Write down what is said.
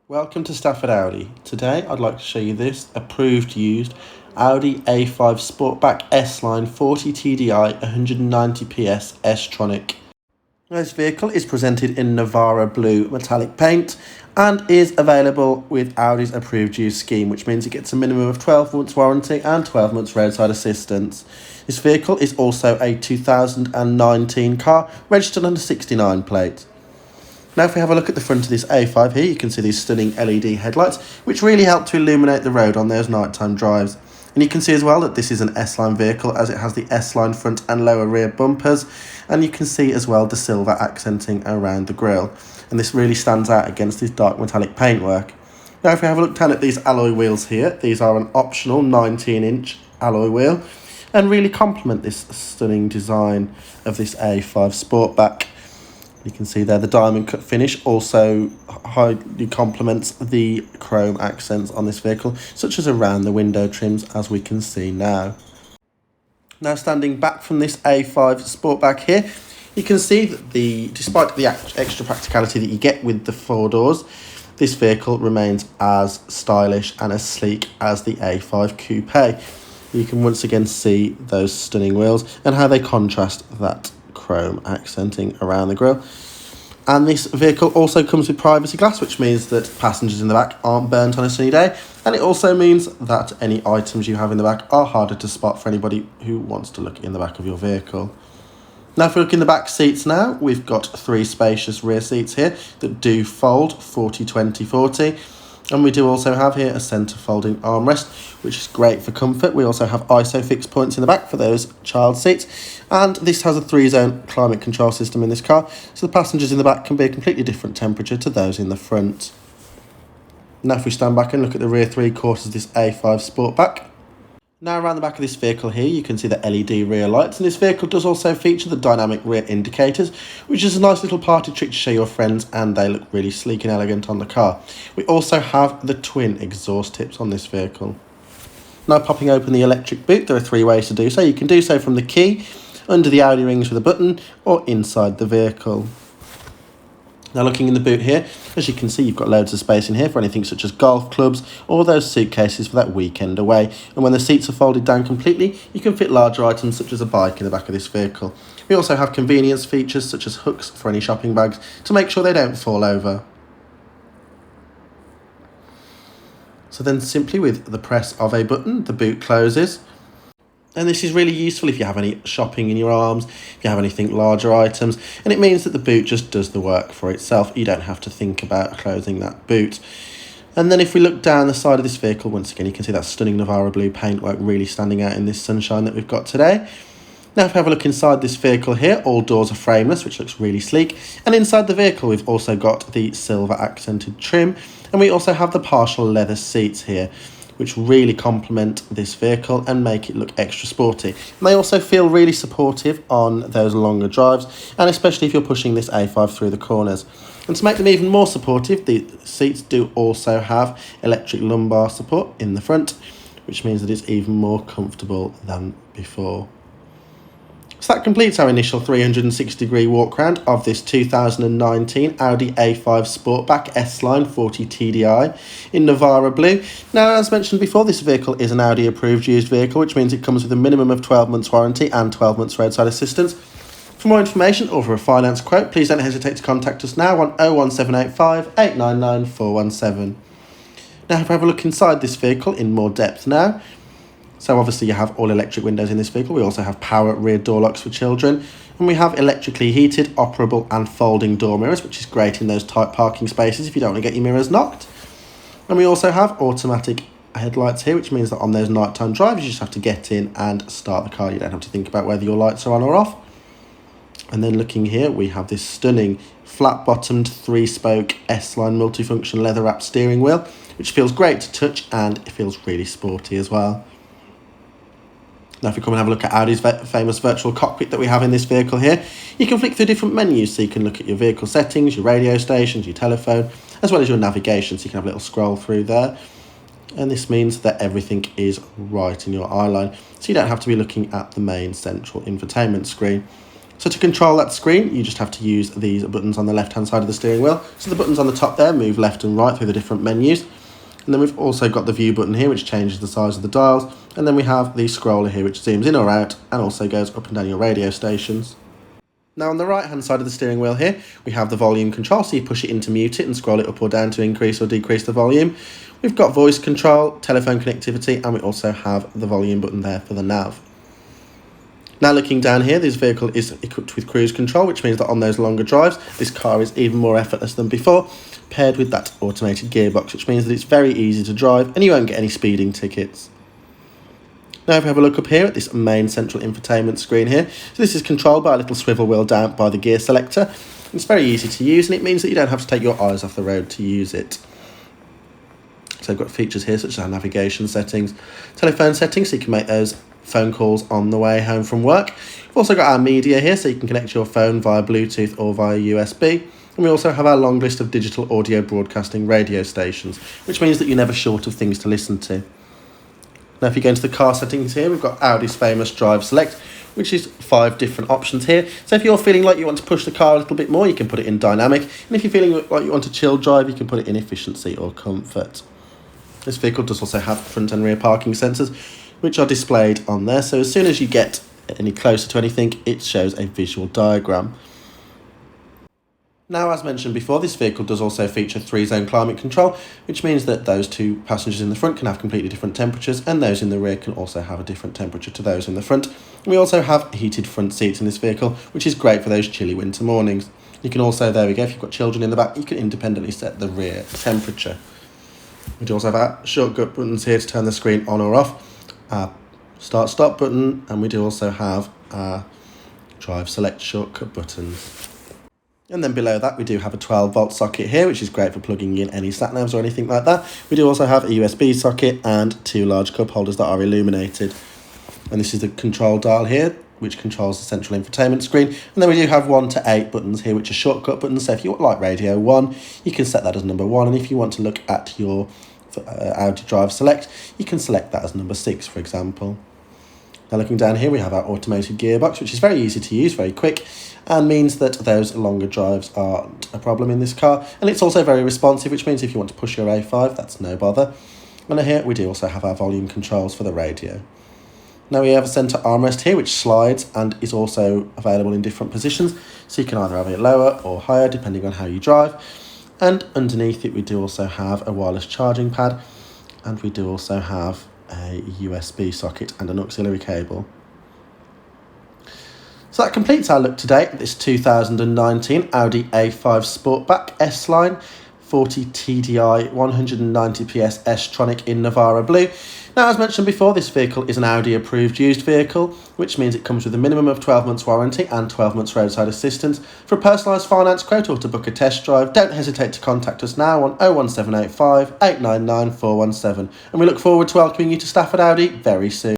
Welcome to Stafford Audi. Today I'd like to show you this approved used Audi A5 Sportback S-Line 40 TDI 190 PS S-tronic. This vehicle is presented in Navarra Blue metallic paint and is available with Audi's approved use scheme, which means it gets a minimum of 12 months warranty and 12 months roadside assistance. This vehicle is also a 2019 car registered under 69 plate. Now if we have a look at the front of this A5 here, you can see these stunning LED headlights, which really help to illuminate the road on those nighttime drives. And you can see as well that this is an S-Line vehicle, as it has the S-Line front and lower rear bumpers. And you can see as well the silver accenting around the grille. And this really stands out against this dark metallic paintwork. Now if we have a look down at these alloy wheels here, these are an optional 19-inch alloy wheel and really complement this stunning design of this A5 Sportback. You can see there the diamond cut finish also highly complements the chrome accents on this vehicle, such as around the window trims, as we can see now. Now standing back from this A5 Sportback here, you can see that despite the extra practicality that you get with the four doors, this vehicle remains as stylish and as sleek as the A5 Coupe. You can once again see those stunning wheels and how they contrast that chrome accenting around the grille. And this vehicle also comes with privacy glass, which means that passengers in the back aren't burnt on a sunny day, and it also means that any items you have in the back are harder to spot for anybody who wants to look in the back of your vehicle. Now if we look in the back seats now, we've got three spacious rear seats here that do fold 40-20-40. And we do also have here a centre folding armrest, which is great for comfort. We also have ISOFIX points in the back for those child seats. And this has a 3-zone climate control system in this car, so the passengers in the back can be a completely different temperature to those in the front. Now if we stand back and look at the rear three quarters of this A5 Sportback. Now around the back of this vehicle here, you can see the LED rear lights, and this vehicle does also feature the dynamic rear indicators, which is a nice little party trick to show your friends, and they look really sleek and elegant on the car. We also have the twin exhaust tips on this vehicle. Now popping open the electric boot, there are three ways to do so. You can do so from the key, under the Audi rings with a button, or inside the vehicle. Now looking in the boot here, as you can see, you've got loads of space in here for anything such as golf clubs or those suitcases for that weekend away. And when the seats are folded down completely, you can fit larger items such as a bike in the back of this vehicle. We also have convenience features such as hooks for any shopping bags to make sure they don't fall over. So then simply with the press of a button, the boot closes. And this is really useful if you have any shopping in your arms, if you have anything larger items, and it means that the boot just does the work for itself. You don't have to think about closing that boot. And then if we look down the side of this vehicle, once again, you can see that stunning Navarra Blue paintwork really standing out in this sunshine that we've got today. Now if we have a look inside this vehicle here, all doors are frameless, which looks really sleek. And inside the vehicle, we've also got the silver accented trim, and we also have the partial leather seats here, which really complement this vehicle and make it look extra sporty. And they also feel really supportive on those longer drives, and especially if you're pushing this A5 through the corners. And to make them even more supportive, the seats do also have electric lumbar support in the front, which means that it's even more comfortable than before. So that completes our initial 360-degree walk around of this 2019 Audi A5 Sportback S-Line 40 TDI in Navarra Blue. Now, as mentioned before, this vehicle is an Audi approved used vehicle, which means it comes with a minimum of 12 months warranty and 12 months roadside assistance. For more information or for a finance quote, please don't hesitate to contact us now on 01785 899 417. Now, if we have a look inside this vehicle in more depth now. So obviously you have all electric windows in this vehicle. We also have power rear door locks for children. And we have electrically heated, operable and folding door mirrors, which is great in those tight parking spaces if you don't want to get your mirrors knocked. And we also have automatic headlights here, which means that on those nighttime drives, you just have to get in and start the car. You don't have to think about whether your lights are on or off. And then looking here, we have this stunning flat-bottomed 3-spoke S-Line multifunction leather-wrapped steering wheel, which feels great to touch and it feels really sporty as well. Now if we come and have a look at Audi's famous virtual cockpit that we have in this vehicle here, you can flick through different menus, so you can look at your vehicle settings, your radio stations, your telephone, as well as your navigation, so you can have a little scroll through there. And this means that everything is right in your eye line, so you don't have to be looking at the main central infotainment screen. So to control that screen, you just have to use these buttons on the left-hand side of the steering wheel. So the buttons on the top there move left and right through the different menus. And then we've also got the view button here, which changes the size of the dials. And then we have the scroller here, which zooms in or out and also goes up and down your radio stations. Now on the right-hand side of the steering wheel here, we have the volume control. So you push it in to mute it and scroll it up or down to increase or decrease the volume. We've got voice control, telephone connectivity, and we also have the volume button there for the nav. Now looking down here, this vehicle is equipped with cruise control, which means that on those longer drives, this car is even more effortless than before, paired with that automated gearbox, which means that it's very easy to drive and you won't get any speeding tickets. Now if we have a look up here at this main central infotainment screen here, so this is controlled by a little swivel wheel down by the gear selector. It's very easy to use and it means that you don't have to take your eyes off the road to use it. So we've got features here such as our navigation settings, telephone settings, so you can make those phone calls on the way home from work. We've also got our media here, so you can connect your phone via Bluetooth or via USB. And we also have our long list of digital audio broadcasting radio stations, which means that you're never short of things to listen to. Now if you go into the car settings here, we've got Audi's famous Drive Select, which is 5 different options here. So if you're feeling like you want to push the car a little bit more, you can put it in dynamic. And if you're feeling like you want to chill drive, you can put it in efficiency or comfort. This vehicle does also have front and rear parking sensors, which are displayed on there. So as soon as you get any closer to anything, it shows a visual diagram. Now, as mentioned before, this vehicle does also feature 3-zone climate control, which means that those 2 passengers in the front can have completely different temperatures, and those in the rear can also have a different temperature to those in the front. We also have heated front seats in this vehicle, which is great for those chilly winter mornings. You can also, there we go, if you've got children in the back, you can independently set the rear temperature. We do also have our shortcut buttons here to turn the screen on or off, our start stop button, and we do also have our drive select shortcut buttons. And then below that we do have a 12-volt socket here, which is great for plugging in any sat navs or anything like that. We do also have a USB socket and 2 large cup holders that are illuminated. And this is the control dial here, which controls the central infotainment screen. And then we do have 1 to 8 buttons here, which are shortcut buttons. So if you like radio 1, you can set that as number 1. And if you want to look at your Audi Drive Select, you can select that as number 6, for example. Now looking down here, we have our automated gearbox, which is very easy to use, very quick, and means that those longer drives aren't a problem in this car. And it's also very responsive, which means if you want to push your A5, that's no bother. And here we do also have our volume controls for the radio. Now we have a centre armrest here, which slides and is also available in different positions. So you can either have it lower or higher, depending on how you drive. And underneath it, we do also have a wireless charging pad, and we do also have a USB socket and an auxiliary cable. So that completes our look today at this 2019 Audi A5 Sportback S-Line 40 TDI 190 PS S-Tronic in Navarra Blue. Now, as mentioned before, this vehicle is an Audi approved used vehicle, which means it comes with a minimum of 12 months warranty and 12 months roadside assistance. For a personalised finance quote or to book a test drive, don't hesitate to contact us now on 01785 899 417, and we look forward to welcoming you to Stafford Audi very soon.